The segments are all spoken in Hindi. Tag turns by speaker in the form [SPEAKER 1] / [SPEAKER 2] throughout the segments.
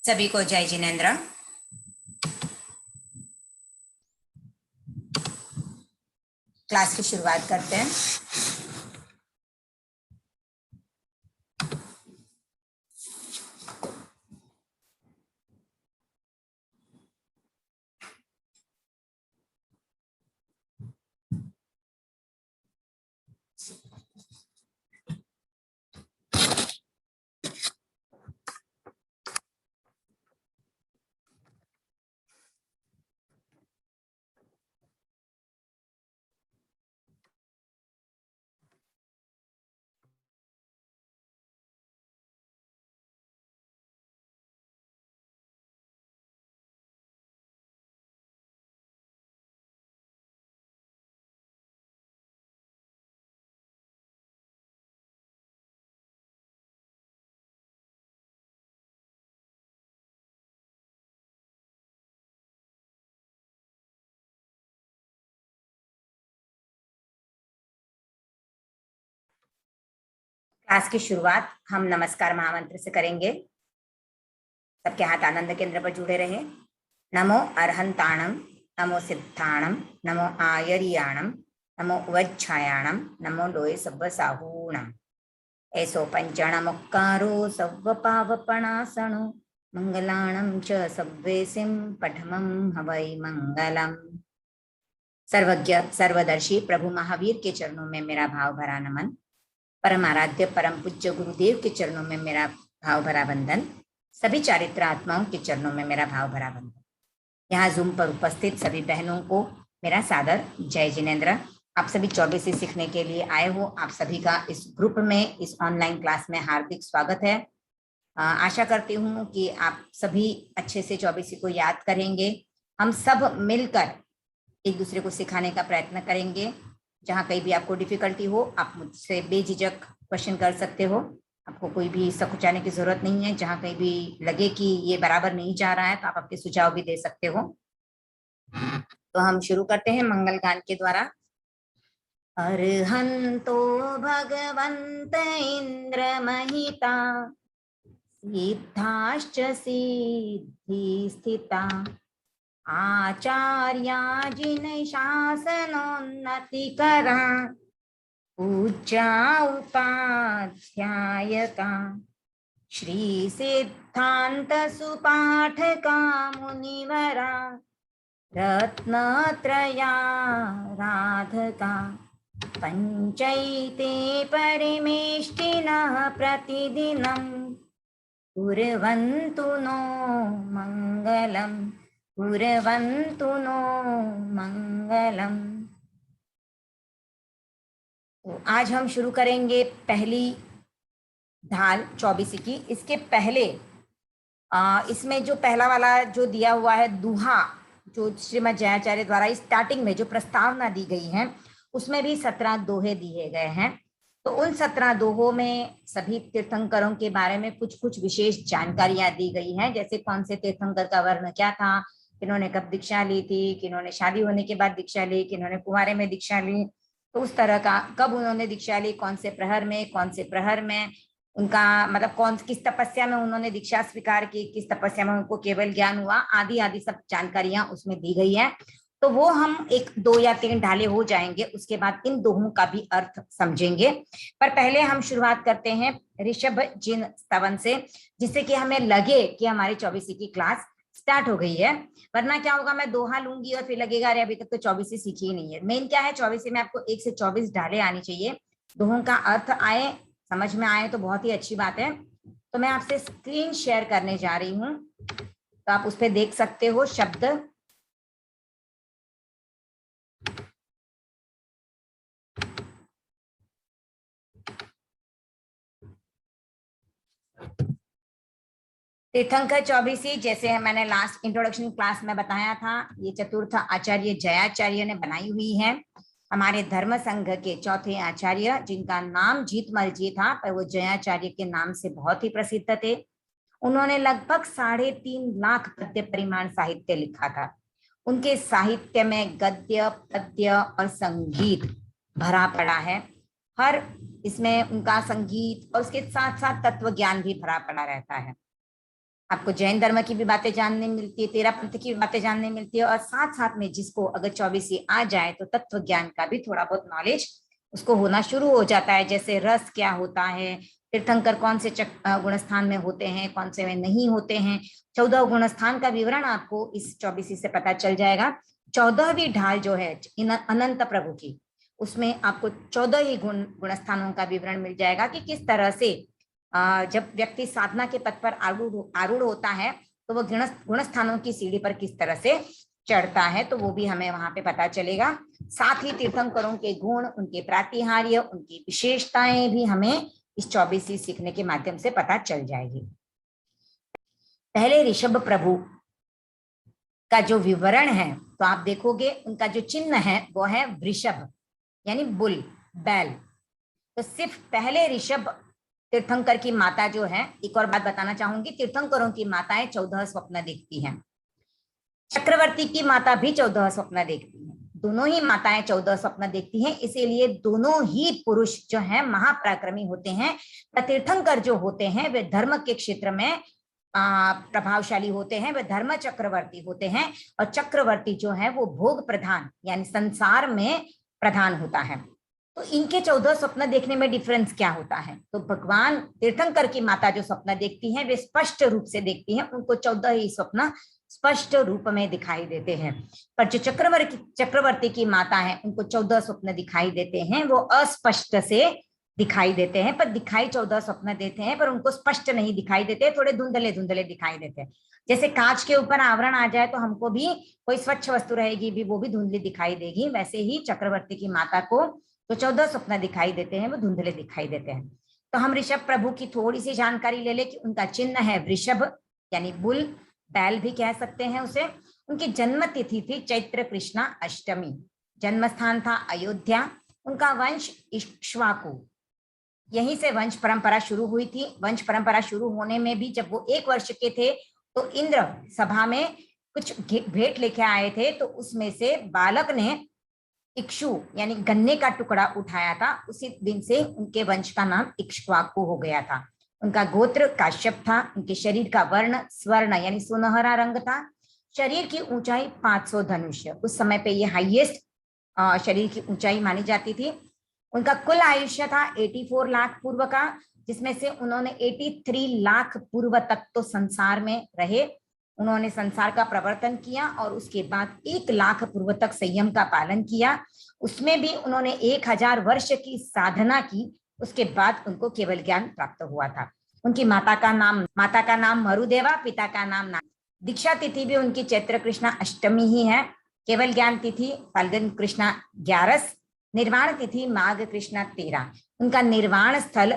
[SPEAKER 1] सभी को जय जिनेन्द्र। क्लास की शुरुआत करते हैं। क्लास की शुरुआत हम नमस्कार महामंत्र से करेंगे। सबके हाथ आनंद केंद्र पर जुड़े रहे। नमो अरहंताणम, नमो सिद्धाणम, नमो आयरियाणम, नमो वज्छायाणम, नमो लोय सब्ब साहूणम। ऐसो पंचणमुक्कारो सव्व पावपणासनो मंगलाणं च सव्वेसिं पठमं हवै मंगलम। सर्वज्ञ सर्वदर्शी प्रभु महावीर के चरणों में मेरा भाव भरा नमन। परम आराध्य परम पूज्य गुरुदेव के चरणों में मेरा भाव भरा वंदन। सभी चारित्र आत्माओं के चरणों में मेरा भाव भरा वंदन। यहाँ जूम पर उपस्थित सभी बहनों को मेरा सादर जय जिनेन्द्र। आप सभी 24 सीखने के लिए आए हो। आप सभी का इस ग्रुप में, इस ऑनलाइन क्लास में हार्दिक स्वागत है। आशा करती हूँ कि आप सभी अच्छे से 24 को याद करेंगे। हम सब मिलकर एक दूसरे को सिखाने का प्रयत्न करेंगे। जहाँ कहीं भी आपको डिफिकल्टी हो, आप मुझसे बेझिझक क्वेश्चन कर सकते हो। आपको कोई भी सकुचाने की जरूरत नहीं है। जहाँ कहीं भी लगे कि ये बराबर नहीं जा रहा है तो आप अपने सुझाव भी दे सकते हो। तो हम शुरू करते हैं मंगल गान के द्वारा। अर्हन्तो भगवन्त इंद्र महिता, सिद्धाश्च सिद्धि स्थिता, आचार्या जिन शासनोन्नतिकरा, पूज्या उपाध्यायका, श्री सिद्धांत सुपाठका मुनिवरा, रत्नत्रया राधका, पंचैते परिमेष्टिनः प्रतिदिनं कुर्वन्तु नो मंगलम्, कुर्वन्तु नो मंगलम्। तो आज हम शुरू करेंगे पहली ढाल 24 की। इसके पहले इसमें जो पहला वाला जो दिया हुआ है दूहा, जो श्रीमद् जयाचार्य द्वारा स्टार्टिंग में जो प्रस्तावना दी गई है, उसमें भी 17 दोहे दिए गए हैं। तो उन 17 दोहों में सभी तीर्थंकरों के बारे में कुछ कुछ विशेष जानकारियां दी गई हैं। जैसे कौन से तीर्थंकर का वर्ण क्या था, किन्होंने कब दीक्षा ली थी, किन्होंने शादी होने के बाद दीक्षा ली, किन्होंने कुंवारे में दीक्षा ली, तो उस तरह का कब उन्होंने दीक्षा ली, कौन से प्रहर में, कौन से प्रहर में, उनका मतलब कौन किस तपस्या में उन्होंने दीक्षा स्वीकार की, किस तपस्या में उनको केवल ज्ञान हुआ, आदि आदि सब जानकारियां उसमें दी गई है। तो वो हम 1, 2 या 3 ढाले हो जाएंगे, उसके बाद इन दोहों का भी अर्थ समझेंगे। पर पहले हम शुरुआत करते हैं ऋषभ जिन स्तवन से, जिससे कि हमें लगे कि हमारी 24 की क्लास स्टार्ट हो गई है। वरना क्या होगा, मैं दोहा लूंगी और फिर लगेगा अरे अभी तक तो 24 सीखी ही नहीं है। मेन क्या है, 24 में आपको 1 से 24 ढाले आनी चाहिए। दोहों का अर्थ आए, समझ में आए तो बहुत ही अच्छी बात है। तो मैं आपसे स्क्रीन शेयर करने जा रही हूं, तो आप उस पर देख सकते हो शब्द। तीर्थंकर 24, जैसे मैंने लास्ट इंट्रोडक्शन क्लास में बताया था, ये चतुर्थ आचार्य जयाचार्य ने बनाई हुई है। हमारे धर्म संघ के चौथे आचार्य, जिनका नाम जीतमल जी था, पर वो जयाचार्य के नाम से बहुत ही प्रसिद्ध थे। उन्होंने लगभग 3.5 लाख पद्य परिमाण साहित्य लिखा था। उनके साहित्य में गद्य, पद्य और संगीत भरा पड़ा है। हर इसमें उनका संगीत और उसके साथ साथ तत्व ज्ञान भी भरा पड़ा रहता है। आपको जैन धर्म की भी बातें जानने मिलती है, तेरा पंथ की भी बातें जानने मिलती है, और साथ साथ में जिसको अगर 24 आ जाए तो तत्व ज्ञान का भी थोड़ा बहुत नॉलेज उसको होना शुरू हो जाता है। जैसे रस क्या होता है, तीर्थंकर कौन से गुणस्थान में होते हैं, कौन से में नहीं होते हैं, 14 गुणस्थान का विवरण आपको इस 24 से पता चल जाएगा। 14वीं ढाल जो है अनंत प्रभु की, उसमें आपको 14 ही गुणस्थानों का विवरण मिल जाएगा कि किस तरह से जब व्यक्ति साधना के पथ पर आरूढ़ होता है तो वो गुणस्थानों की सीढ़ी पर किस तरह से चढ़ता है, तो वो भी हमें वहां पे पता चलेगा। साथ ही तीर्थंकरों के गुण, उनके प्रातिहार्य, उनकी विशेषताएं भी हमें इस 24 सीखने के माध्यम से पता चल जाएगी। पहले ऋषभ प्रभु का जो विवरण है तो आप देखोगे उनका जो चिन्ह है वो है वृषभ, यानी बुल, बैल। तो सिर्फ पहले ऋषभ तीर्थंकर की माता जो है, एक और बात बताना चाहूंगी, तीर्थंकरों की माताएं 14 स्वप्न देखती हैं, चक्रवर्ती की माता भी 14 स्वप्न देखती है, दोनों ही माताएं 14 स्वप्न देखती हैं। इसीलिए दोनों ही पुरुष जो हैं महापराक्रमी होते हैं। तीर्थंकर जो होते हैं वे धर्म के क्षेत्र में प्रभावशाली होते हैं, वे धर्म चक्रवर्ती होते हैं, और चक्रवर्ती जो है वो भोग प्रधान यानी संसार में प्रधान होता है। तो इनके 14 स्वप्न देखने में डिफरेंस क्या होता है, तो भगवान तीर्थंकर की माता जो स्वप्न देखती हैं वे स्पष्ट रूप से देखती हैं, उनको 14 ही स्वप्न स्पष्ट रूप में दिखाई देते हैं। पर जो चक्रवर्ती की माता है उनको 14 स्वप्न दिखाई देते हैं, वो अस्पष्ट से दिखाई देते हैं, पर दिखाई 14 स्वप्न देते हैं, पर उनको स्पष्ट नहीं दिखाई देते, थोड़े धुंधले धुंधले दिखाई देते हैं। जैसे कांच के ऊपर आवरण आ जाए तो हमको भी कोई स्वच्छ वस्तु रहेगी भी वो भी धुंधली दिखाई देगी, वैसे ही चक्रवर्ती की माता को तो 14 स्वप्न दिखाई देते हैं, वो धुंधले दिखाई देते हैं। तो हम ऋषभ प्रभु की थोड़ी सी जानकारी ले ले कि उनका चिन्ह है वृषभ यानी बुल, बैल भी कह सकते हैं उसे। उनकी जन्म तिथि थी चैत्र कृष्णा अष्टमी, जन्म स्थान था अयोध्या, उनका वंश इक्ष्वाकु, यहीं से वंश परंपरा शुरू हुई थी। वंश परंपरा शुरू होने में भी जब वो 1 वर्ष के थे तो इंद्र सभा में कुछ भेंट लेके आए थे, तो उसमें से बालक ने इक्षु यानी गन्ने का टुकड़ा उठाया था, उसी दिन से उनके वंश का नाम इक्ष्वाकु हो गया था। उनका गोत्र काश्यप था, उनके शरीर का वर्ण स्वर्ण यानी सुनहरा रंग था, शरीर की ऊंचाई 500 धनुष, उस समय पे ये हाईएस्ट शरीर की ऊंचाई मानी जाती थी। उनका कुल आयुष्य था 84 लाख पूर्व का, जिसमें से उन्होंने 83 लाख पूर्व तक तो संसार में रहे, उन्होंने संसार का प्रवर्तन किया, और उसके बाद 1 लाख पूर्व तक संयम का पालन किया, उसमें भी उन्होंने 1000 वर्ष की साधना की, उसके बाद उनको केवल ज्ञान प्राप्त हुआ था। उनकी माता का नाम मरुदेवा, पिता का नाम दीक्षा तिथि भी उनकी चैत्र कृष्णा अष्टमी ही है, केवल ज्ञान तिथि फाल्गुन कृष्णा 11, निर्वाण तिथि माघ कृष्णा 13। उनका निर्वाण स्थल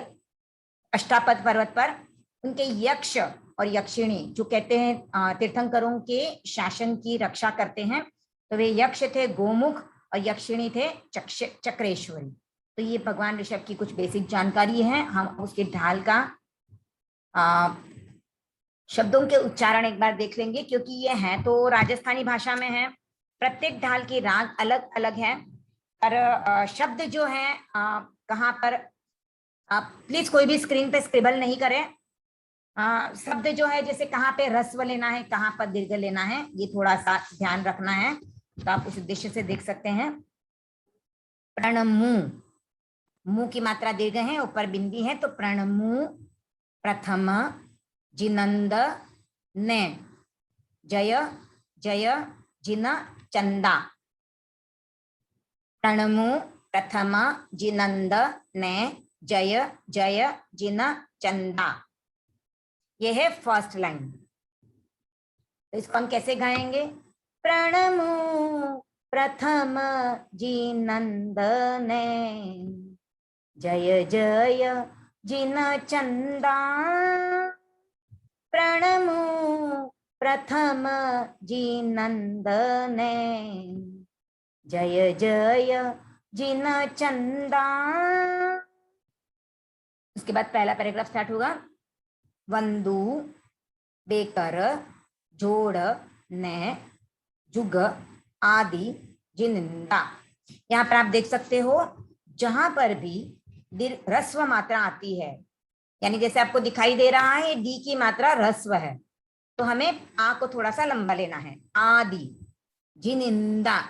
[SPEAKER 1] अष्टापद पर्वत पर, उनके यक्ष और यक्षिणी जो कहते हैं तीर्थंकरों के शासन की रक्षा करते हैं, तो वे यक्ष थे गोमुख और यक्षिणी थे चक्रेश्वरी। तो ये भगवान ऋषभ की कुछ बेसिक जानकारी है। हम उसके ढाल का शब्दों के उच्चारण एक बार देख लेंगे, क्योंकि ये है तो राजस्थानी भाषा में है, प्रत्येक ढाल की राग अलग अलग है, पर शब्द जो है कहाँ पर, आप प्लीज कोई भी स्क्रीन पे स्क्रिबल नहीं करें। शब्द जो है जैसे कहाँ पे ह्रस्व लेना है, कहाँ पर दीर्घ लेना है, ये थोड़ा सा ध्यान रखना है, तो आप उस उद्देश्य से देख सकते हैं। प्रणमु, मुंह की मात्रा दीर्घ है, ऊपर बिंदी है, तो प्रणमु प्रथम जिनंद ने जय जय जिन चंदा, प्रणमु प्रथम जिनंद ने जय जय जिन चंदा, ये है फर्स्ट लाइन। तो इसको हम कैसे गाएंगे, प्रणमु प्रथम जिनंदने जय जय जिन चंदा, प्रणमु प्रथम जिनंदने जय जय जिन चंदा। उसके बाद पहला पैराग्राफ स्टार्ट होगा, वंदु बेकर जोड़ ने जुग आदि जिनिंदा। यहाँ पर आप देख सकते हो जहां पर भी ह्रस्व मात्रा आती है, यानी जैसे आपको दिखाई दे रहा है डी की मात्रा ह्रस्व है, तो हमें आ को थोड़ा सा लंबा लेना है, आदि, जिनिंदा,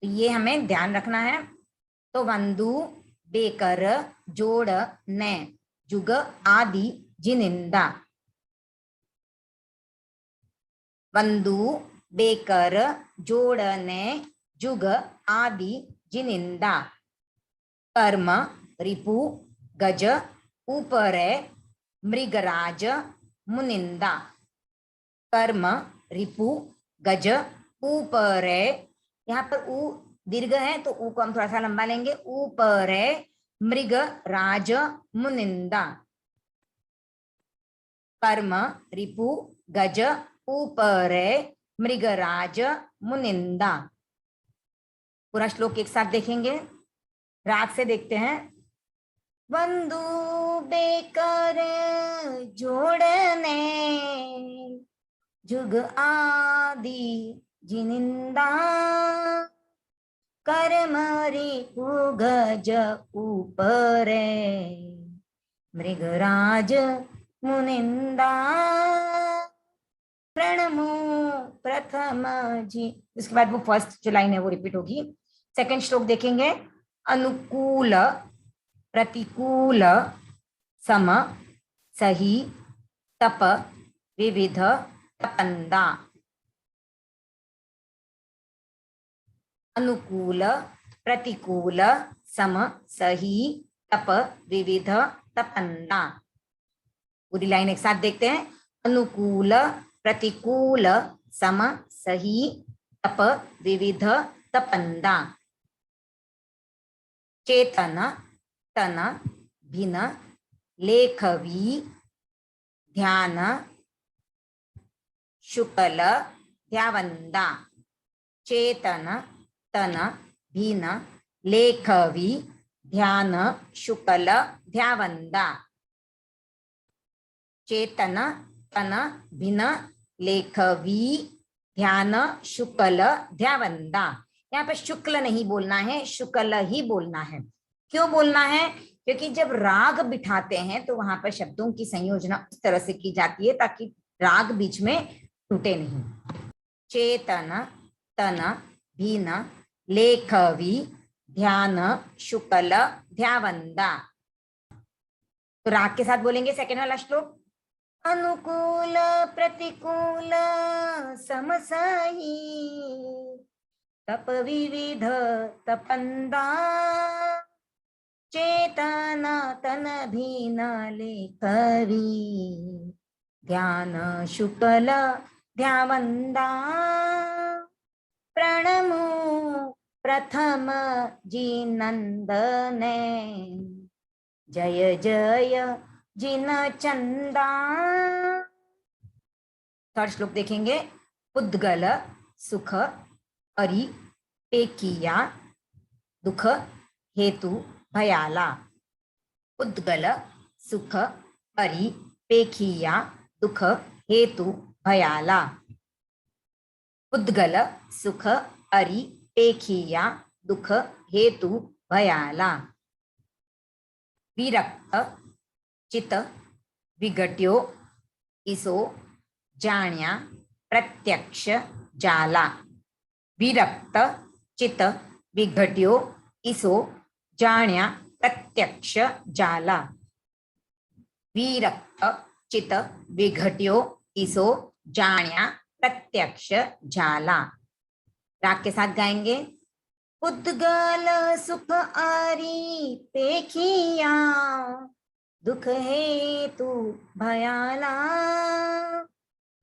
[SPEAKER 1] तो ये हमें ध्यान रखना है। तो वंदु, बेकर, जोड़, ने, जुग, आदि, जिनिंदा। वंदु, बेकर, जोड़, ने, जुग, आदि, जिनिंदा। कर्म, रिपु, गज, ऊपरे, मृगराज, मुनिंदा। कर्म, रिपु, गज, ऊपरे, यहाँ पर ऊ दीर्घ है तो ऊ को हम थोड़ा सा लंबा लेंगे, ऊपरे, मृग राज, मुनिंदा। कर्म, रिपु, गज, ऊपरे, मृगराज, मुनिंदा। पूरा श्लोक एक साथ देखेंगे, राग से देखते हैं। वंदु, बेकर, जोड़ने, जुग, आदि, जिनिंदा। कर्म, रिपु, गज, ऊपरे, मृगराज, मुनिंदा। प्रणमो प्रथम जी। इसके बाद वो फर्स्ट जो लाइन है वो रिपीट होगी। सेकंड श्लोक देखेंगे। अनुकूल, प्रतिकूल, सम, सही, तप, विविध, तपंदा। अनुकूल, प्रतिकूल, सम, सही, तप, विविध, तपंदा। पूरी लाइन एक साथ देखते हैं। अनुकूल, प्रतिकूल, सम, सही, तप, विविध, तपंदा। चेतन, तन, भिन, लेखवी, ध्यान, शुक्ल, ध्यावंदा। चेतन, तन, भिन, लेखवी, ध्यान, शुक्ल, ध्यावंदा। चेतन, तन, भिन, लेखवी, ध्यान, शुक्ल, ध्यावंदा। यहाँ पे शुक्ल नहीं बोलना है, शुक्ल ही बोलना है। क्यों बोलना है? क्योंकि जब राग बिठाते हैं तो वहां पर शब्दों की संयोजना उस तरह से की जाती है ताकि राग बीच में टूटे नहीं। चेतन, तन, भिन, लेखवी, ध्यान, शुक्ल, ध्यावंदा। तो राग के साथ बोलेंगे सेकेंड वाला श्लोक। अनुकूल, प्रतिकूल, समसही, तप, विविध, तपंदा। चेतन, तन, भिन, लेखवी, ध्यान, शुक्ल, ध्यावंदा। प्रणमो प्रथम जिनंदने, जय जय जिन चंदा। थर्ड श्लोक देखेंगे। उद्गल, सुख, अरि, पेकिया, दुख, हेतु, भयाला। उद्गल, सुख, अरि, पेखिया, दुख, हेतु, भयाला। उद्गल, सुख, अरि, पेखिया, दुख, हेतु, भयाला। विरक्त, चित, विघट्यो, इसो, जाण्या, प्रत्यक्ष, जाला। विरक्त, चित, विघट्यो, इसो, जाण्या, प्रत्यक्ष, जाला। विरक्त, चित, विघट्यो, इसो, जाण्या, प्रत्यक्ष, जाला। राग के साथ गाएंगे। उद्गल, सुख, अरि, पेखिया, दुख, हेतु, भयाला।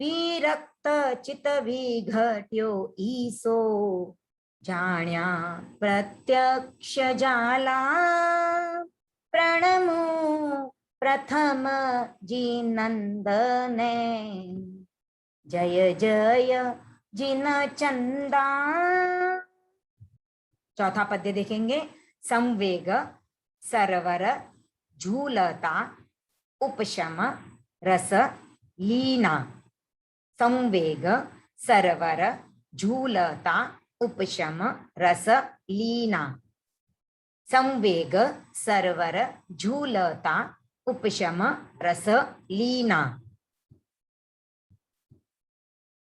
[SPEAKER 1] विरक्त, चित, विघट्यो, ईसो, जाण्या, प्रत्यक्ष, जाला। प्रणमो प्रथम जिनंदने, जय जय जिन चंदा। चौथा पद्य देखेंगे। संवेग, सरवर, झूलता, उपशम, रस, लीना। संवेग, सरवर, झूलता, उपशम, रस, लीना। संवेग, सरवर, झूलता, उपशम, रस, लीना।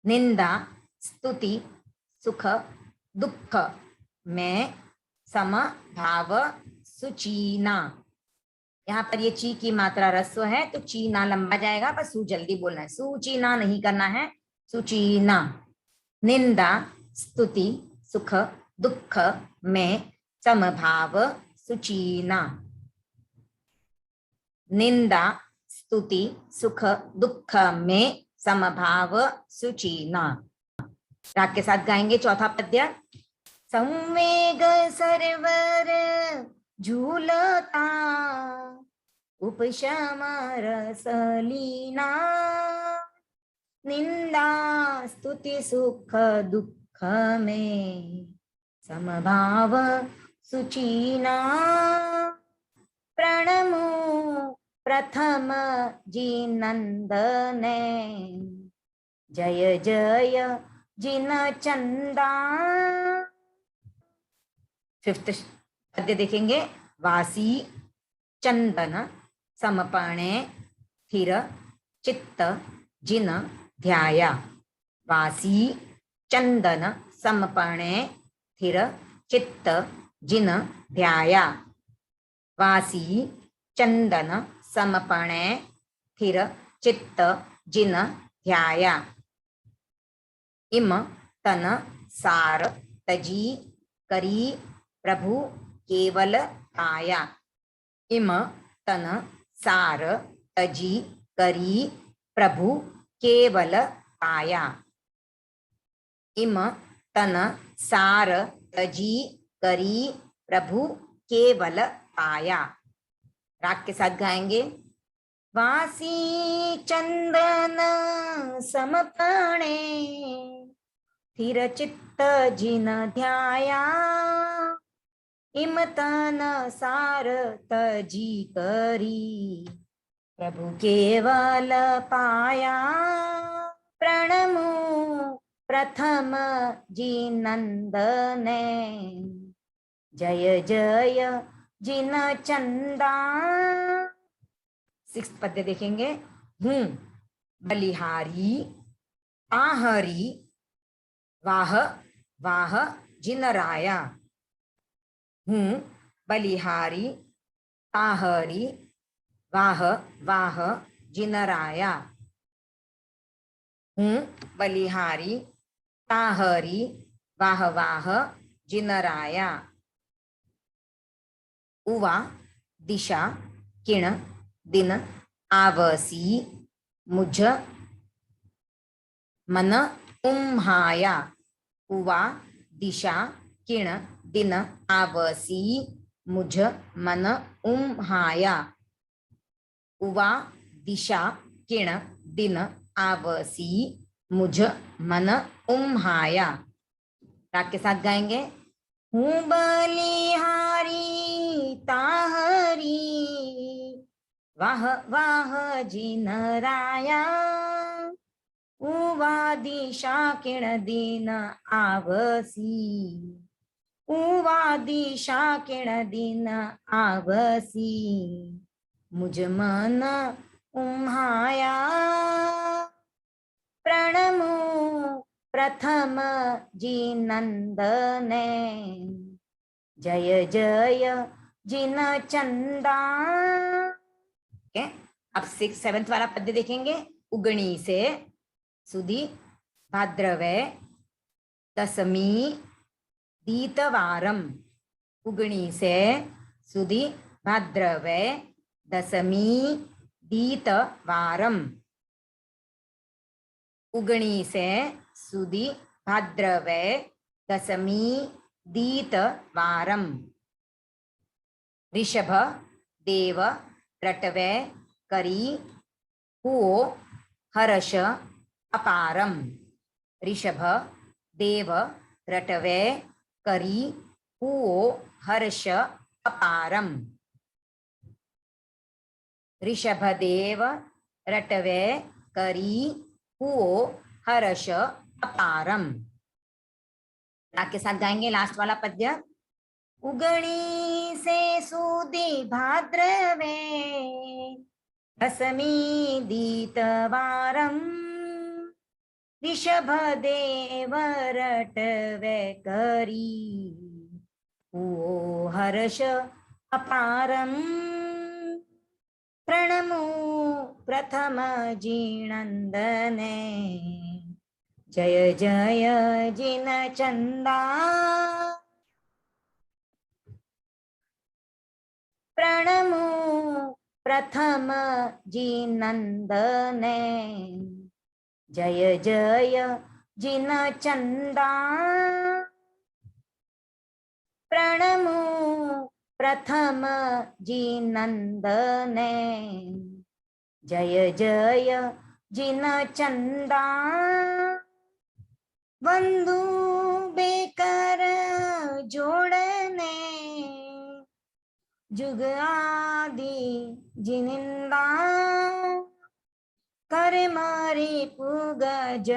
[SPEAKER 1] निंदा स्तुति सुख दुख में समभाव सुचीना। यहाँ पर ये ची की मात्रा रस्व है तो चीना लंबा जाएगा, पर सु जल्दी बोलना है, सुचीना नहीं करना है, सुचीना। निंदा स्तुति सुख दुख में समभाव सुचीना। निंदा स्तुति सुख दुख में समभाव सुचीना। राग के साथ गाएंगे चौथा पद्य। संवेग सरवर झूलता उपशम रसलीना। निंदा स्तुति सुख दुख में समभाव सुचीना। प्रणमो प्रथम जिनंदने जय जय जिन चंदा। फिफ्थ पद्य देखेंगे। वासी चंदन समपणे स्थिर चित्त जिन ध्याया। वासी चंदन समपणे स्थिर चित्त जिन ध्याया। वासी चंदन समपणे स्थिर चित्त जिन ध्याया। इम तन सार तजी करी प्रभु केवल आया। इम तन सार तजी करी प्रभु केवल आया। इम तन सार तजी करी प्रभु केवल आया। राग के साथ गाएंगे। वासी चंदन समपणे स्थिर चित्त जिन ध्याया। इम तन सार तजी करी प्रभु केवल पाया। प्रणमो प्रथम जिनंदने जय जय जिन चंदा। सिक्स पद्य देखेंगे। हूं बलिहारी आहरी वाह वाह जिनराया। हूं बलिहारी आहरी वाह वाह जिनराया। हूं बलिहारी ताहरी वाह वाह जिनराया। उवा दिशा किण दिन आवसी मुझ मन उम्हाया। उवा दिशा किण दिन आवसी मुझ मन उम्हाया। उवा दिशा किण दिन आवसी मुझ मन उम्हाया। राग के साथ गाएंगे। हूं बलिहारी ताहरी वाह वाह जिनराया। उवा दिशा किण दिन आवसी। उवा दिशा किण दिन आवसी मुझ मन उम्हाया। प्रणमो प्रथम जिनंदने जय जय जिन चंदा। अब 7th वाला पद्य देखेंगे। उगणी से सुधी भाद्रवे दशमी दीतवारम। उगणी से सुधी भाद्रवे दशमी दीतवारम। उगणी से सुधी भाद्रवे दशमी दीतवारम। ऋषभ देव रटवे करी हुओ हर्ष अपारम। ऋषभ देव रटवे करी हुओ हर्ष अपारम। ऋषभ देव रटवे करी हुओ हर्ष अपारम। राग के साथ गाएंगे लास्ट वाला पद्य। उगणी से सुदी भाद्रवे दशमी दीतवारम। ऋषभ देव रटवे करी हुओ हर्ष अपारम प्रणमो प्रथम जीनंदने जय जय जिन चंदा प्रणमो प्रथम जीनंदने जय जय जिन चंदा प्रणमो प्रथम जीनंदने जय जय जिन चंदा वंदु बेकर जोड़ने जुग आदि जिनिंदा कर मारी पुगज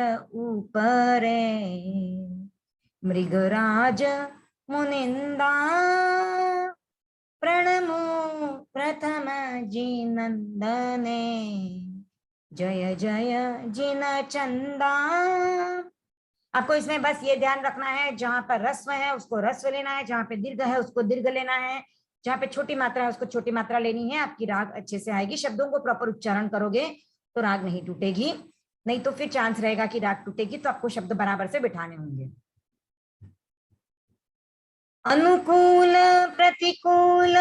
[SPEAKER 1] ऊपरे मृगराज मुनिंदा प्रणमो प्रथम जीनंदने जय जय जिन चंदा। आपको इसमें बस ये ध्यान रखना है, जहां पर ह्रस्व है उसको ह्रस्व लेना है, जहां पे दीर्घ है उसको दीर्घ लेना है, जहां पे छोटी मात्रा है उसको छोटी मात्रा लेनी है। आपकी राग अच्छे से आएगी, शब्दों को प्रॉपर उच्चारण करोगे तो राग नहीं टूटेगी, नहीं तो फिर चांस रहेगा कि राग टूटेगी, तो आपको शब्द बराबर से बिठाने होंगे। अनुकूल प्रतिकूल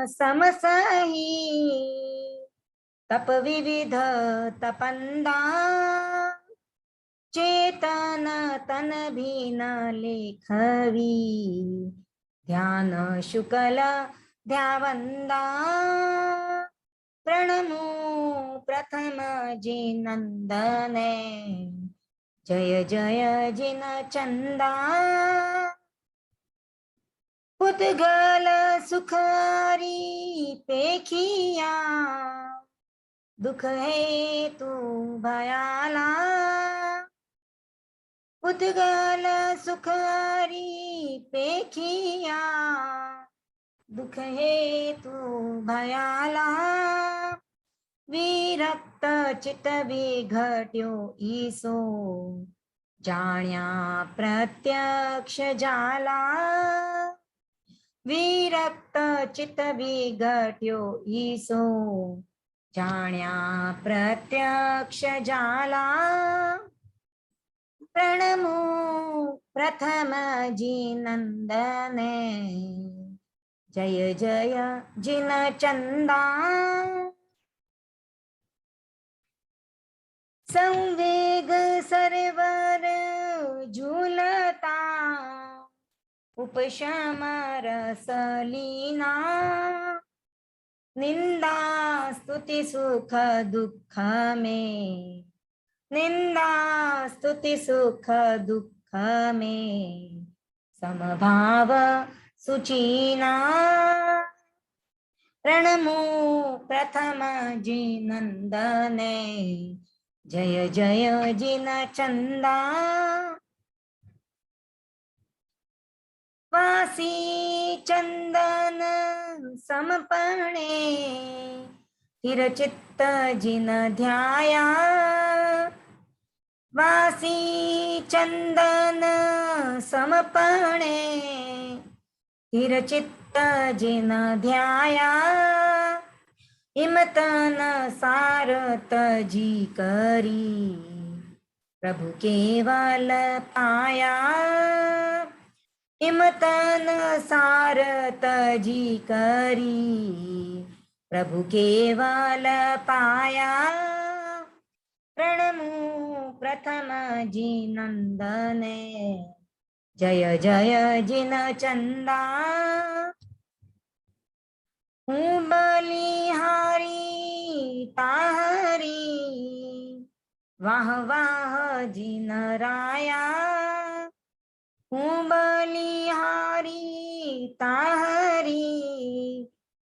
[SPEAKER 1] समसही तप विविध तपंदा चेतन तन भीन लेखवी ध्यान शुक्ल ध्यावंदा प्रणमो प्रथम जीनंदने जय जय जिन चंदा पुद्गल सुखारी पेखिया दुख है तू भयाला पुद्गल सुखारी पेखिया दुख है तू भयाला विरक्त चित विघट्यो ईसो जाण्या प्रत्यक्ष जाला विरक्त चित विघट्यो ईसो जाण्या प्रत्यक्ष जाला प्रणमो प्रथम जीनंदने जय जय जिन चंदा संवेग सरवर झूलता उपशम रसलीना निंदा स्तुति सुख दुख में निंदा स्तुति सुख दुख में समभाव सुचीना प्रणमो प्रथम जीनंदने जय जय जिन चंदा वासी चंदन समपणे स्थिर चित्त जिन ध्याया वासी चंदन समपणे स्थिर चित्त जिन ध्याया इमतन सारत जी करी प्रभु केवल पाया इमतन सारत जी करी प्रभु केवल पाया प्रणमो प्रथम जीनंदने जय जय जिन चंदा हूँ बलिहारी ताहरी वाह वाह जिन राया हूँ बलिहारी ताहरी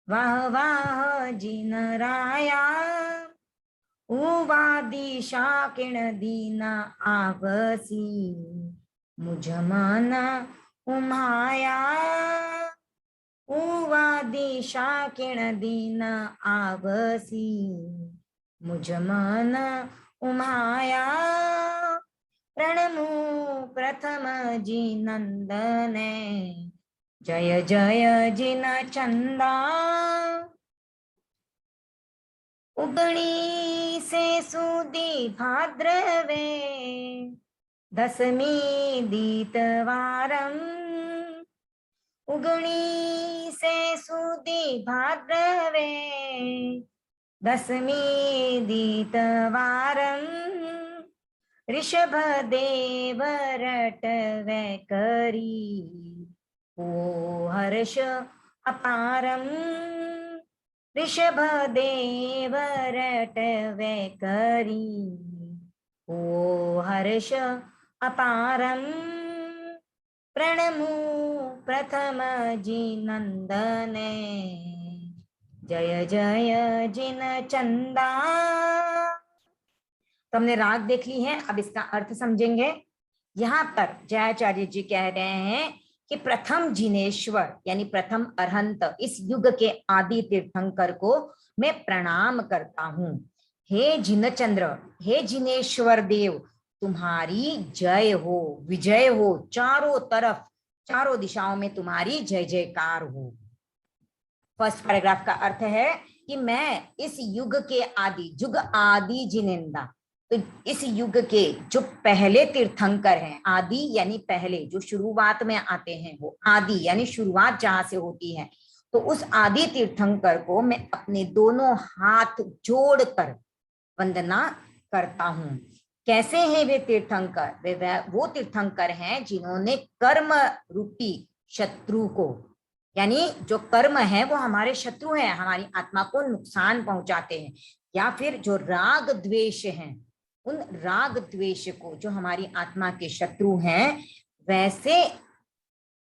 [SPEAKER 1] वाह वाह जिन राया उवादी शाकिण दीन आवसी मुझ मन उमाया उवादी शाकिण दीन आवसी, ''मुझ मन उमाया प्रणमो प्रथम जिनंदने, जय जय जिन चंदा। उगणी से सुदी भाद्रवे, दसमी दीतवारम। उगणी से सुदी भाद्रवे, दसमी दीतवारम। ऋषभ देव रटवे करी, ओ हर्ष अपारम। ऋषभ देव रटवे करी, ओ हर्ष अपारम। प्रणमो प्रथम जिनंदने, जय जय जिन चंदा। तो हमने राग देख ली है, अब इसका अर्थ समझेंगे। यहाँ पर जयाचार्य जी कह रहे हैं कि प्रथम जिनेश्वर यानी प्रथम अरहंत, इस युग के आदि तीर्थंकर को मैं प्रणाम करता हूँ। हे जिनचंद्र, हे जिनेश्वर देव, तुम्हारी जय हो, विजय हो, चारों तरफ चारों दिशाओं में तुम्हारी जय जयकार हो। फर्स्ट पैराग्राफ का अर्थ है कि मैं इस युग के आदि, जुग आदि जिनेंदा, तो इस युग के जो पहले तीर्थंकर हैं, आदि यानी पहले, जो शुरुआत में आते हैं वो आदि यानी शुरुआत जहां से होती है, तो उस आदि तीर्थंकर को मैं अपने दोनों हाथ जोड़कर वंदना करता हूँ। कैसे हैं वे तीर्थंकर? वे वो तीर्थंकर हैं जिन्होंने कर्म रूपी शत्रु को, यानी जो कर्म है वो हमारे शत्रु हैं, हमारी आत्मा को नुकसान पहुंचाते हैं, या फिर जो राग द्वेष हैं, उन राग द्वेष को, जो हमारी आत्मा के शत्रु हैं, वैसे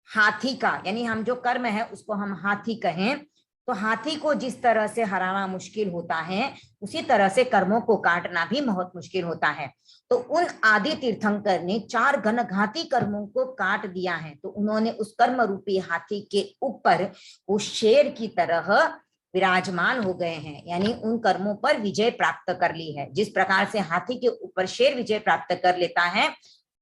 [SPEAKER 1] हाथी का, यानी हम जो कर्म है उसको हम हाथी कहें, तो हाथी को जिस तरह से हराना मुश्किल होता है, उसी तरह से कर्मों को काटना भी बहुत मुश्किल होता है। तो उन आदि तीर्थंकर ने 4 घनघाती कर्मों को काट दिया है, तो उन्होंने उस कर्म रूपी हाथी के ऊपर वो शेर की तरह विराजमान हो गए हैं, यानी उन कर्मों पर विजय प्राप्त कर ली है। जिस प्रकार से हाथी के ऊपर शेर विजय प्राप्त कर लेता है,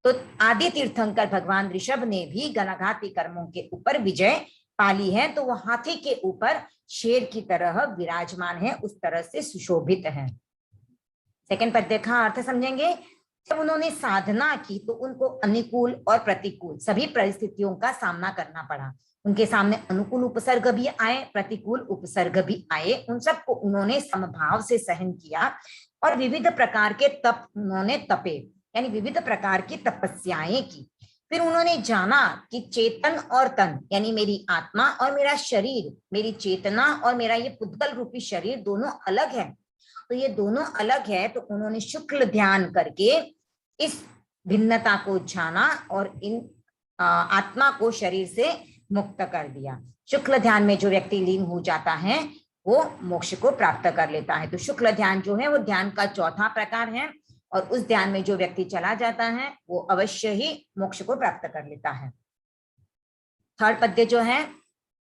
[SPEAKER 1] तो आदि तीर्थंकर भगवान ऋषभ ने भी घनघाती कर्मों के ऊपर विजय पाली है, तो वो हाथी के ऊपर शेर की तरह विराजमान है, उस तरह से सुशोभित है। सेकंड पद्य का अर्थ समझेंगे। जब उन्होंने साधना की तो उनको अनुकूल और प्रतिकूल सभी परिस्थितियों का सामना करना पड़ा। उनके सामने अनुकूल उपसर्ग भी आए, प्रतिकूल उपसर्ग भी आए, उन सबको उन्होंने समभाव से सहन किया और विविध प्रकार के तप उन्होंने तपे, यानी विविध प्रकार की तपस्याएं की। फिर उन्होंने जाना कि चेतन और तन, यानी मेरी आत्मा और मेरा शरीर, मेरी चेतना और मेरा ये पुद्गल रूपी शरीर दोनों अलग है। तो ये दोनों अलग है, तो उन्होंने शुक्ल ध्यान करके इस भिन्नता को जाना और इन आत्मा को शरीर से मुक्त कर दिया। शुक्ल ध्यान में जो व्यक्ति लीन हो जाता है वो मोक्ष को प्राप्त कर लेता है। तो शुक्ल ध्यान जो है वो ध्यान का चौथा प्रकार है, और उस ध्यान में जो व्यक्ति चला जाता है वो अवश्य ही मोक्ष को प्राप्त कर लेता है। थर्ड पद्य जो है,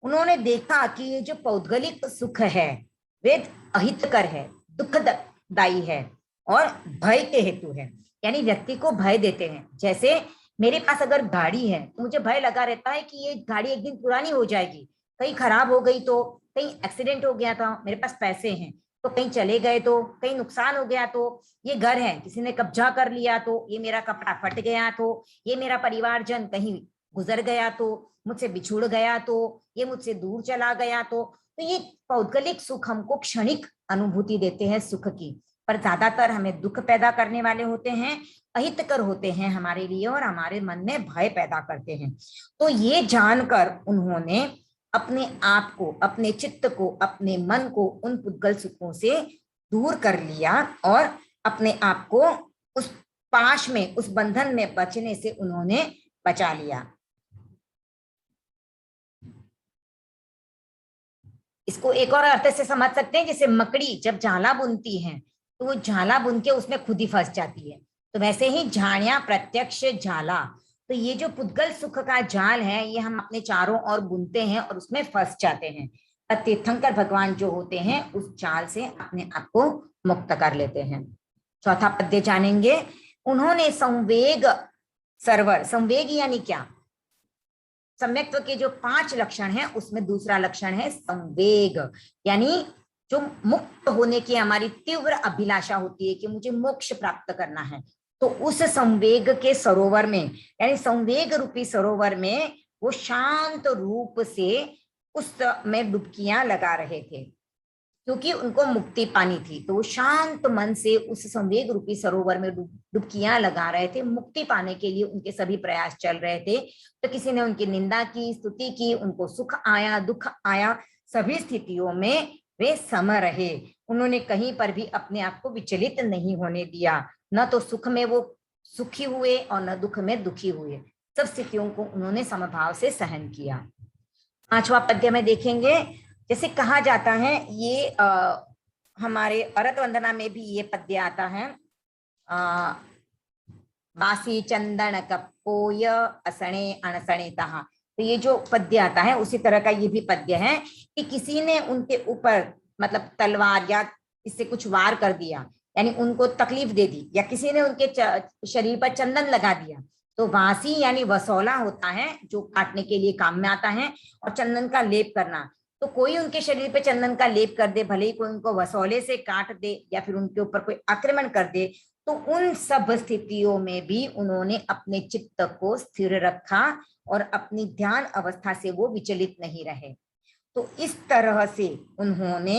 [SPEAKER 1] उन्होंने देखा कि ये जो पौद्गलिक सुख है वे अहितकर है, दुखदायी है और भय के हेतु है, यानी व्यक्ति को भय देते हैं। जैसे मेरे पास अगर गाड़ी है तो मुझे भय लगा रहता है कि ये गाड़ी एक दिन पुरानी हो जाएगी, कहीं खराब हो गई तो, कहीं एक्सीडेंट हो गया था, मेरे पास पैसे हैं तो कहीं चले गए तो, कहीं नुकसान हो गया तो, ये घर है किसी ने कब्जा कर लिया तो, ये मेरा कपड़ा फट गया तो, ये मेरा परिवारजन कहीं गुजर गया तो, मुझसे बिछुड़ गया तो, ये मुझसे दूर चला गया तो ये पौद्गलिक सुख हमको क्षणिक अनुभूति देते हैं सुख की, पर ज्यादातर हमें दुख पैदा करने वाले होते हैं, अहितकर होते हैं हमारे लिए और हमारे मन में भय पैदा करते हैं। तो ये जानकर उन्होंने अपने आप को, अपने चित्त को, अपने मन को उन पुद्गल सुखों से दूर कर लिया और अपने आप को उस पाश में, उस बंधन में बचने से उन्होंने बचा लिया। इसको एक और अर्थ से समझ सकते हैं, जैसे मकड़ी जब झाला बुनती है तो वो झाला बुन के उसमें खुद ही फंस जाती है, तो वैसे ही झाड़ियां प्रत्यक्ष झाला। तो ये जो पुद्गल सुख का जाल है ये हम अपने चारों ओर बुनते हैं और उसमें फंस जाते हैं। तीर्थंकर भगवान जो होते हैं उस जाल से अपने आप को मुक्त कर लेते हैं। चौथा पद्य जानेंगे। उन्होंने संवेग सर्वर, संवेग यानी क्या, सम्यक्त्व के जो 5 लक्षण हैं उसमें दूसरा लक्षण है संवेग, यानी जो मुक्त होने की हमारी तीव्र अभिलाषा होती है कि मुझे मोक्ष प्राप्त करना है, तो उस संवेग के सरोवर में, यानी संवेग रूपी सरोवर में वो शांत रूप से उस में डुबकियां लगा रहे थे, क्योंकि उनको मुक्ति पानी थी। तो वो शांत मन से उस संवेग रूपी सरोवर में डुबकियां लगा रहे थे, मुक्ति पाने के लिए उनके सभी प्रयास चल रहे थे। तो किसी ने उनकी निंदा की, स्तुति की, उनको सुख आया, दुख आया, सभी स्थितियों में वे सम रहे। उन्होंने कहीं पर भी अपने आप को विचलित नहीं होने दिया, न तो सुख में वो सुखी हुए और न दुख में दुखी हुए, सब स्थितियों को उन्होंने समभाव से सहन किया। 5वां पद्य में देखेंगे, जैसे कहा जाता है, ये हमारे अरत वंदना में भी ये पद्य आता है, बासी चंदन कपोय असणे अणसणे तहा। तो ये जो पद्य आता है उसी तरह का ये भी पद्य है कि किसी ने उनके ऊपर मतलब तलवार या इससे कुछ वार कर दिया, यानी उनको तकलीफ दे दी, या किसी ने उनके शरीर पर चंदन लगा दिया। तो वासी यानी वसौला होता है जो काटने के लिए काम में आता है, और चंदन का लेप करना। तो कोई उनके शरीर पे चंदन का लेप कर दे, भले ही कोई उनको वसौले से काट दे या फिर उनके ऊपर कोई आक्रमण कर दे, तो उन सब स्थितियों में भी उन्होंने अपने चित्त को स्थिर रखा और अपनी ध्यान अवस्था से वो विचलित नहीं रहे। तो इस तरह से उन्होंने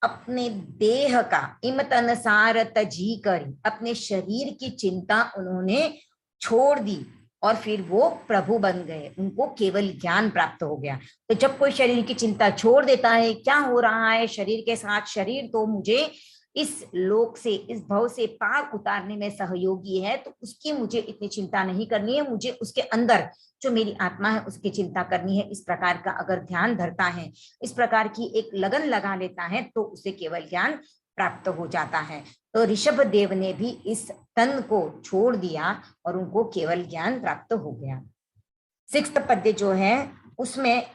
[SPEAKER 1] अपने देह का इमतनसार तजी कर अपने शरीर की चिंता उन्होंने छोड़ दी और फिर वो प्रभु बन गए, उनको केवल ज्ञान प्राप्त हो गया। तो जब कोई शरीर की चिंता छोड़ देता है, क्या हो रहा है शरीर के साथ, शरीर तो मुझे इस लोक से, इस भव से पार उतारने में सहयोगी है, तो उसकी मुझे इतनी चिंता नहीं करनी है, मुझे उसके अंदर जो मेरी आत्मा है उसकी चिंता करनी है। इस प्रकार का अगर ध्यान धरता है, इस प्रकार की एक लगन लगा लेता है, तो उसे केवल ज्ञान प्राप्त हो जाता है। तो ऋषभ देव ने भी इस तन को छोड़ दिया और उनको केवल ज्ञान प्राप्त हो गया। 6th पद्य जो है उसमें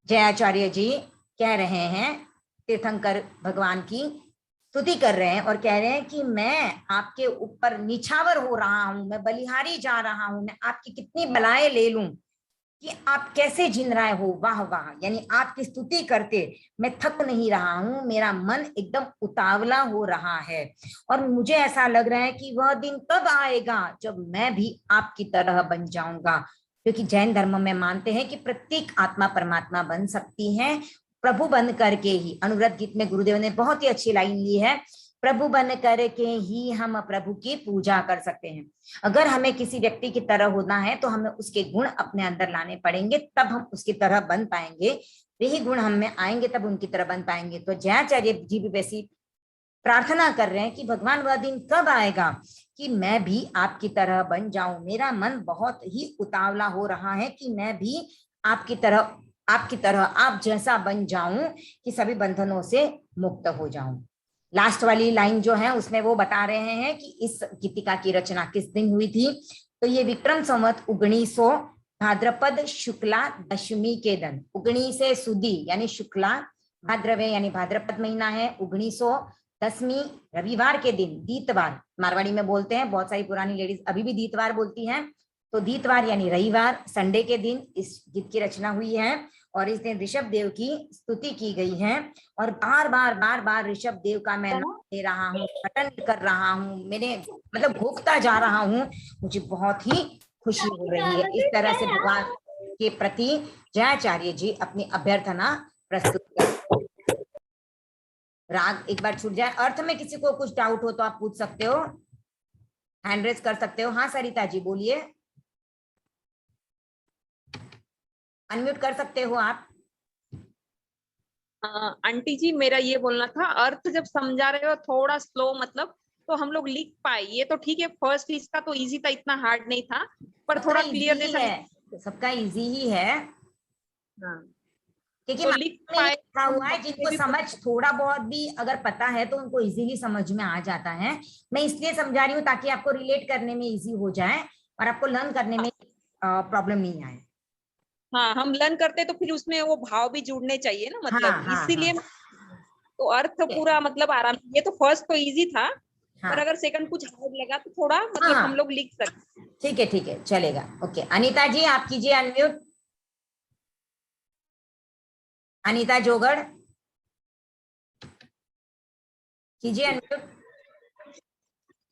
[SPEAKER 1] जयाचार्य जी कह रहे हैं, तीर्थंकर भगवान की स्तुति कर रहे हैं और कह रहे हैं कि मैं आपके ऊपर निछावर हो रहा हूं, मैं बलिहारी जा रहा हूं, मैं आपकी कितनी बलाएं ले लूं कि आप कैसे जिन रहे हो, वाह वाह, यानी आपकी स्तुति करते मैं थक नहीं रहा हूं, मेरा मन एकदम उतावला हो रहा है। और मुझे ऐसा लग रहा है कि वह दिन कब आएगा जब मैं भी आपकी तरह बन जाऊंगा, क्योंकि जैन धर्म में मानते हैं कि प्रत्येक आत्मा परमात्मा बन सकती है प्रभु बन करके ही। अनुव्रत गीत में गुरुदेव ने बहुत ही अच्छी लाइन ली है, प्रभु बन करके ही हम प्रभु की पूजा कर सकते हैं। अगर हमें किसी व्यक्ति की तरह होना है तो हमें उसके गुण अपने अंदर लाने पड़ेंगे, तब हम उसकी तरह बन पाएंगे। वही गुण हम में आएंगे तब उनकी तरह बन पाएंगे। तो जयाचार्य जी भी वैसी प्रार्थना कर रहे हैं कि भगवान वह दिन कब आएगा कि मैं भी आपकी तरह बन जाऊं, मेरा मन बहुत ही उतावला हो रहा है कि मैं भी आपकी तरह आप जैसा बन जाऊं कि सभी बंधनों से मुक्त हो जाऊं। लास्ट वाली लाइन जो है उसमें वो बता रहे हैं कि इस गीतिका की रचना किस दिन हुई थी। तो ये विक्रम संवत 1900 भाद्रपद शुक्ला दशमी के दिन, 19 सुदी यानी शुक्ला, भाद्रवे यानी भाद्रपद महीना है, 1900 10वीं रविवार के दिन, दीतवार मारवाड़ी में बोलते हैं, बहुत सारी पुरानी लेडीज अभी भी दीतवार बोलती हैं, तो दीतवार यानी रविवार, संडे के दिन इस गीत की रचना हुई है। और इस दिन ऋषभ देव की स्तुति की गई है और बार बार ऋषभ देव का मैं नाम ले रहा हूँ, पठन कर रहा हूँ, मेरे मतलब भोगता जा रहा हूँ, मुझे बहुत ही खुशी हो रही है। इस तरह से भगवान के प्रति जयाचार्य जी अपनी अभ्यर्थना प्रस्तुत करते। राग एक बार छूट जाए, अर्थ में किसी को कुछ डाउट हो तो आप पूछ सकते हो, हैंड रेज कर सकते हो। हाँ सरिता जी बोलिए, अनम्यूट कर सकते हो आप।
[SPEAKER 2] आंटी जी मेरा ये बोलना था, अर्थ जब समझा रहे हो थोड़ा स्लो मतलब तो हम लोग लिख पाए, ये तो ठीक है, फर्स्ट इसका तो इजी था, इतना हार्ड नहीं था, पर थोड़ा क्लियर जैसा
[SPEAKER 1] है, सबका इजी ही है।
[SPEAKER 2] हाँ
[SPEAKER 1] क्योंकि
[SPEAKER 2] तो लिख पाए
[SPEAKER 1] लिखा हुआ है, जिनको समझ थोड़ा बहुत भी अगर पता है तो उनको इजीली समझ में आ जाता है। मैं इसलिए समझा रही हूँ ताकि आपको रिलेट करने में इजी हो जाए और आपको लर्न करने में प्रॉब्लम नहीं आए।
[SPEAKER 2] हाँ हम लर्न करते तो फिर उसमें वो भाव भी जुड़ने चाहिए ना, मतलब
[SPEAKER 1] हाँ,
[SPEAKER 2] इसीलिए तो अर्थ पूरा मतलब आराम, ये तो फर्स्ट तो इजी था,
[SPEAKER 1] हाँ
[SPEAKER 2] पर अगर सेकंड कुछ हार्ड लगा तो थोड़ा मतलब
[SPEAKER 1] हाँ
[SPEAKER 2] हम लोग लिख सकते।
[SPEAKER 1] ठीक है चलेगा। ओके अनीता जी आप कीजिए अनम्यूट। अनीता जोगड़ कीजिए अनम्यूट।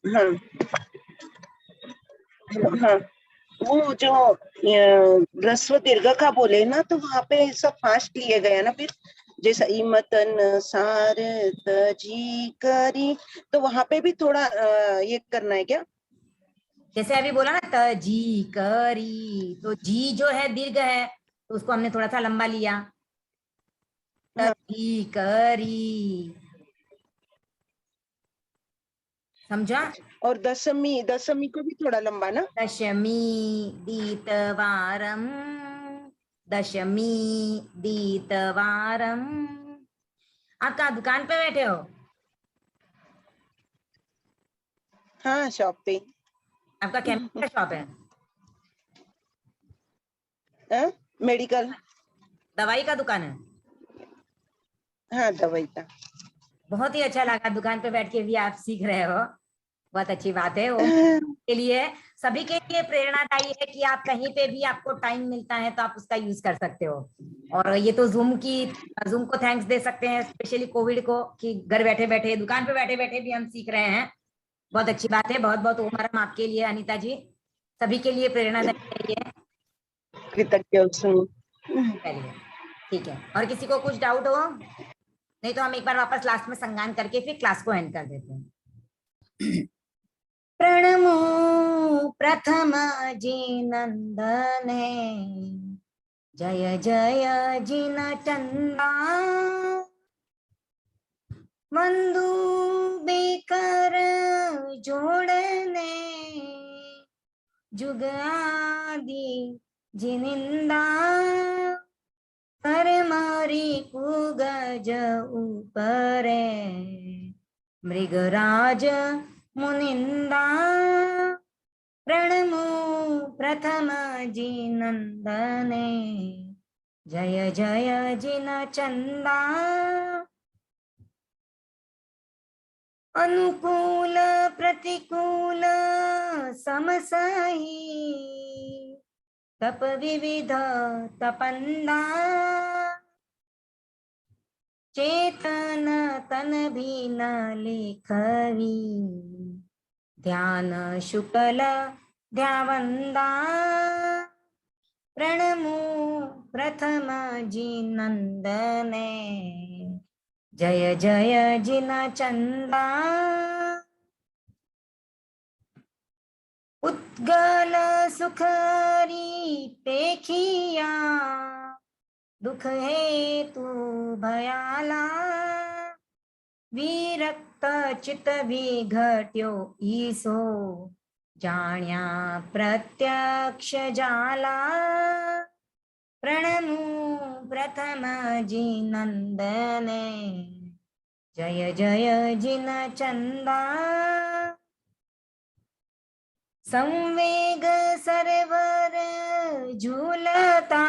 [SPEAKER 3] हाँ हाँ, वो जो ह्रस्व दीर्घ का बोले ना, तो वहां पे सब फास्ट लिए गया ना फिर, जैसा इमतन सार तजी करी, तो वहां पे भी थोड़ा ये करना है क्या?
[SPEAKER 1] जैसे अभी बोला ना त जी करी, तो जी जो है दीर्घ है तो उसको हमने थोड़ा सा लंबा लिया। त
[SPEAKER 3] हाँ,
[SPEAKER 1] जी करी, समझा?
[SPEAKER 3] और दशमी, दशमी को भी थोड़ा लंबा ना?
[SPEAKER 1] दशमी दीतवारम, दशमी दीतवारम। आप कहाँ दुकान पे बैठे हो?
[SPEAKER 3] हाँ, शॉप पे।
[SPEAKER 1] आपका केमिकल का शॉप है?
[SPEAKER 3] मेडिकल।
[SPEAKER 1] दवाई का दुकान है?
[SPEAKER 3] हाँ, दवाई का।
[SPEAKER 1] बहुत ही अच्छा लगा, दुकान पे बैठ के भी आप सीख रहे हो, बहुत अच्छी बात है। वो के लिए, सभी के लिए प्रेरणादायी है कि आप कहीं पे भी आपको टाइम मिलता है तो आप उसका यूज कर सकते हो। और ये तो जूम को थैंक्स दे सकते हैं, स्पेशली कोविड को, कि घर बैठे बैठे दुकान पे बैठे बैठे भी हम सीख रहे हैं। बहुत अच्छी बात है, बहुत बहुत ओमरम आपके लिए अनीता जी, सभी के लिए प्रेरणादायी है ये।
[SPEAKER 3] कृतज्ञ उसमें।
[SPEAKER 1] चलिए ठीक है, और किसी को कुछ डाउट हो? नहीं तो हम एक बार वापस लास्ट में संज्ञान करके फिर क्लास को एंड कर देते हैं। प्रणमो प्रथम जिनंदने, जय जय जिन चंदा, वंदु बेकर जोड़ने, जुग आदि जिनिंदा, कर मारी कुगज ऊपरे, मृगराज मुनिंदा, प्रणमो प्रथम जिनंदने, जय जय जिन चंदा, अनुकूल प्रतिकूल समसही, तप विविध तपंदा, चेतन तन भी न लेखवी, ध्यान शुक्ल ध्यावंदा, प्रणमो प्रथम जिनंदने, जय जय जिन चंदा, उद्गल सुखरी पेखिया, दुख हेतु भयाला, विरक्त चित विघट्यो ईसो, जाण्या प्रत्यक्ष जाला, प्रणमो प्रथम जिनंदने, जय जय जिन चंदा, संवेग सरवर झूलता,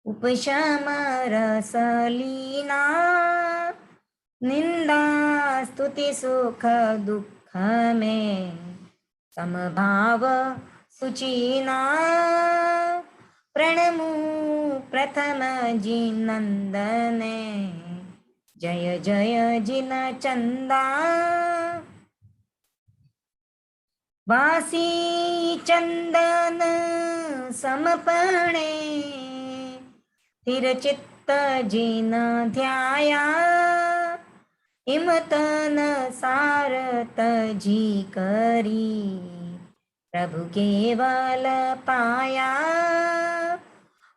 [SPEAKER 1] उपशम रस लीना, निंदा स्तुति सुख दुख में, समभाव सुचीना, प्रणमो प्रथम जिनंदने, जय जय जिन चंदा, वासी चंदन समपणे, स्थिर चित्त जिन ध्याया, इमतन सारत जी करी, प्रभु केवल पाया,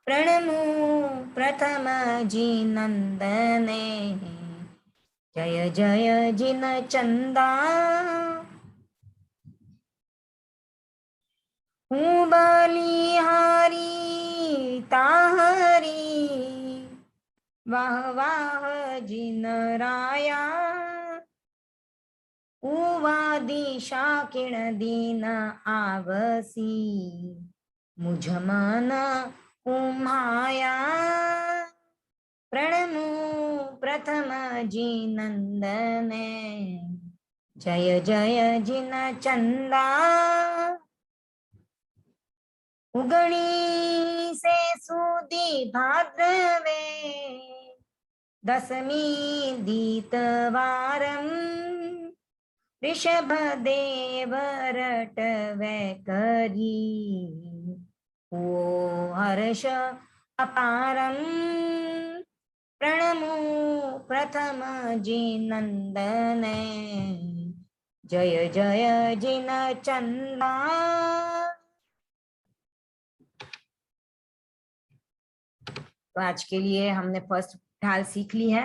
[SPEAKER 1] प्रणमो प्रथम जिनंदने, जय जय जिन चंदा, हूँ बलिहारी ताहरी, वाह वाह जिन राया, उवा दिशा किण दीन आवसी, मुझ मन उम्हाया, प्रणमो प्रथम जिनंदने, जय जय जिन चंदा उगणी से सूदी भाद्रवे दशमी दीतवारम ऋषभ देव रटवे करी ओ हर्ष अपारम प्रणमो प्रथम जिनंदने जय जय जिन चंदा। तो आज के लिए हमने फर्स्ट ढाल सीख ली है।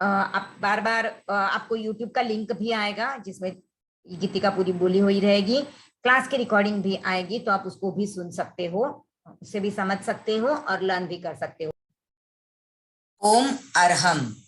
[SPEAKER 1] आप बार बार आपको YouTube का लिंक भी आएगा जिसमें गीतिका पूरी बोली हुई रहेगी, क्लास की रिकॉर्डिंग भी आएगी, तो आप उसको भी सुन सकते हो, उससे भी समझ सकते हो और लर्न भी कर सकते हो। ओम अरहम।